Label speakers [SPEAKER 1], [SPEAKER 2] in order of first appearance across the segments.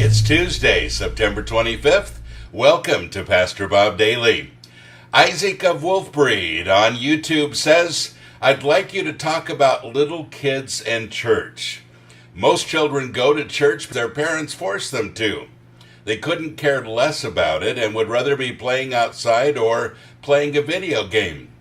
[SPEAKER 1] It's Tuesday, September 25th. Welcome to Pastor Bob Daily. Isaac of Wolfbreed on YouTube says, I'd like you to talk about little kids and church. Most children go to church, but their parents force them to. They couldn't care less about it and would rather be playing outside or playing a video game.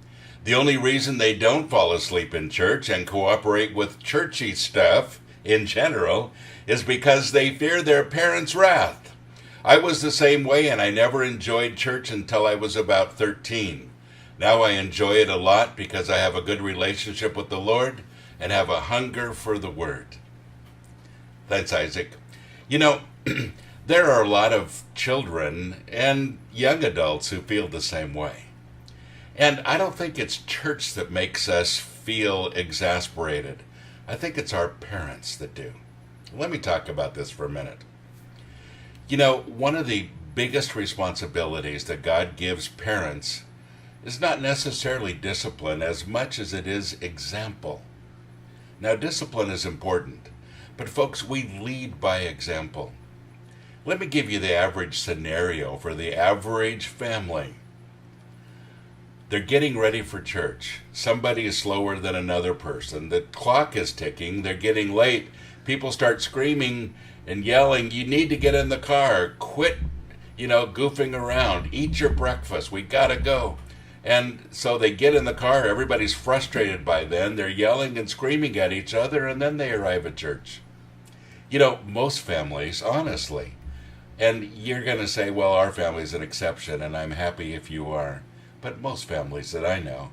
[SPEAKER 1] The only reason they don't fall asleep in church and cooperate with churchy stuff in general is because they fear their parents' wrath. I was the same way, and I never enjoyed church until I was about 13. Now I enjoy it a lot because I have a good relationship with the Lord and have a hunger for the Word. Thanks, Isaac. You know, there are a lot of children and young adults who feel the same way. And I don't think it's church that makes us feel exasperated. I think it's our parents that do. Let me talk about this for a minute. You know, one of the biggest responsibilities that God gives parents is not necessarily discipline as much as it is example. Now, discipline is important, but folks, we lead by example. Let me give you the average scenario for the average family. They're getting ready for church. Somebody is slower than another person. The clock is ticking. They're getting late. People start screaming and yelling, you need to get in the car. Quit, goofing around. Eat your breakfast. We gotta go. And so they get in the car. Everybody's frustrated by then. They're yelling and screaming at each other, and then they arrive at church. Most families, honestly, and you're going to say, well, our family's an exception, and I'm happy if you are. But most families that I know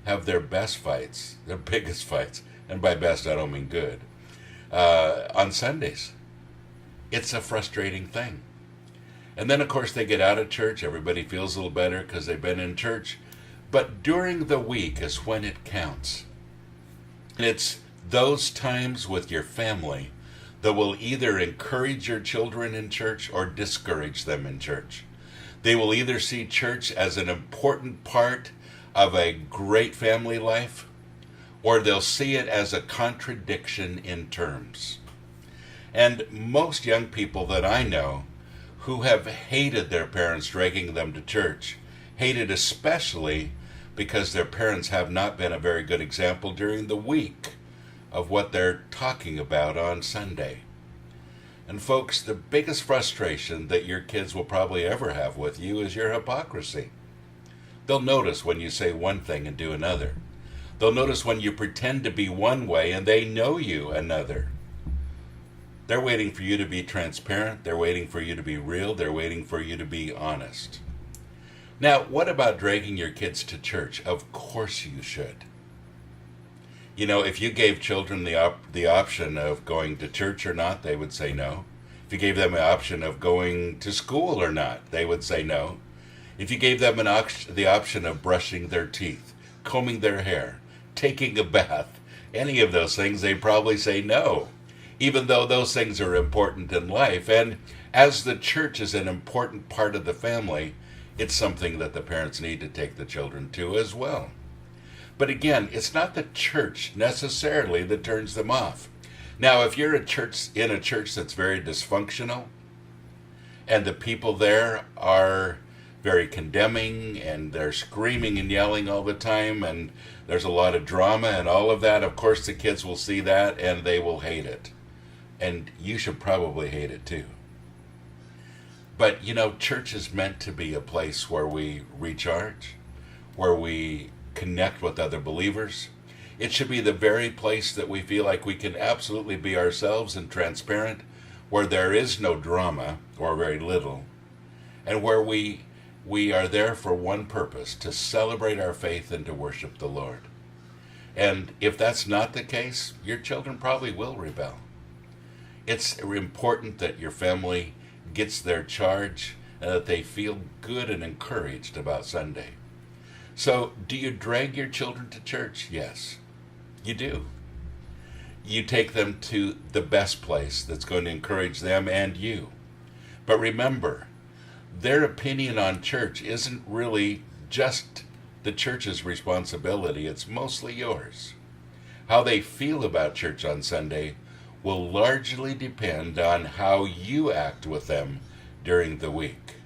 [SPEAKER 1] have their best fights, their biggest fights, and by best I don't mean good, on Sundays. It's a frustrating thing. And then, of course, they get out of church. Everybody feels a little better because they've been in church. But during the week is when it counts. And it's those times with your family that will either encourage your children in church or discourage them in church. They will either see church as an important part of a great family life, or they'll see it as a contradiction in terms. And most young people that I know who have hated their parents dragging them to church, hated especially because their parents have not been a very good example during the week of what they're talking about on Sunday. And folks, the biggest frustration that your kids will probably ever have with you is your hypocrisy. They'll notice when you say one thing and do another. They'll notice when you pretend to be one way and they know you another. They're waiting for you to be transparent. They're waiting for you to be real. They're waiting for you to be honest. Now, what about dragging your kids to church? Of course you should. If you gave children the option of going to church or not, they would say no. If you gave them an option of going to school or not, they would say no. If you gave them the option of brushing their teeth, combing their hair, taking a bath, any of those things, they'd probably say no, even though those things are important in life. And as the church is an important part of the family, it's something that the parents need to take the children to as well. But again, it's not the church necessarily that turns them off. Now, if you're in a church that's very dysfunctional, and the people there are very condemning, and they're screaming and yelling all the time, and there's a lot of drama and all of that, of course the kids will see that and they will hate it. And you should probably hate it too. But, church is meant to be a place where we recharge, where we connect with other believers. It should be the very place that we feel like we can absolutely be ourselves and transparent, where there is no drama, or very little, and where we are there for one purpose, to celebrate our faith and to worship the Lord. And if that's not the case, your children probably will rebel. It's important that your family gets their charge and that they feel good and encouraged about Sunday. So, do you drag your children to church? Yes, you do. You take them to the best place that's going to encourage them and you. But remember, their opinion on church isn't really just the church's responsibility. It's mostly yours. How they feel about church on Sunday will largely depend on how you act with them during the week.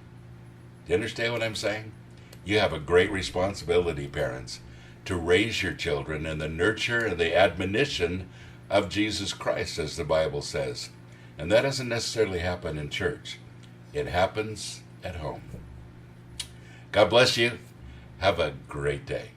[SPEAKER 1] Do you understand what I'm saying? You have a great responsibility, parents, to raise your children in the nurture and the admonition of Jesus Christ, as the Bible says. And that doesn't necessarily happen in church. It happens at home. God bless you. Have a great day.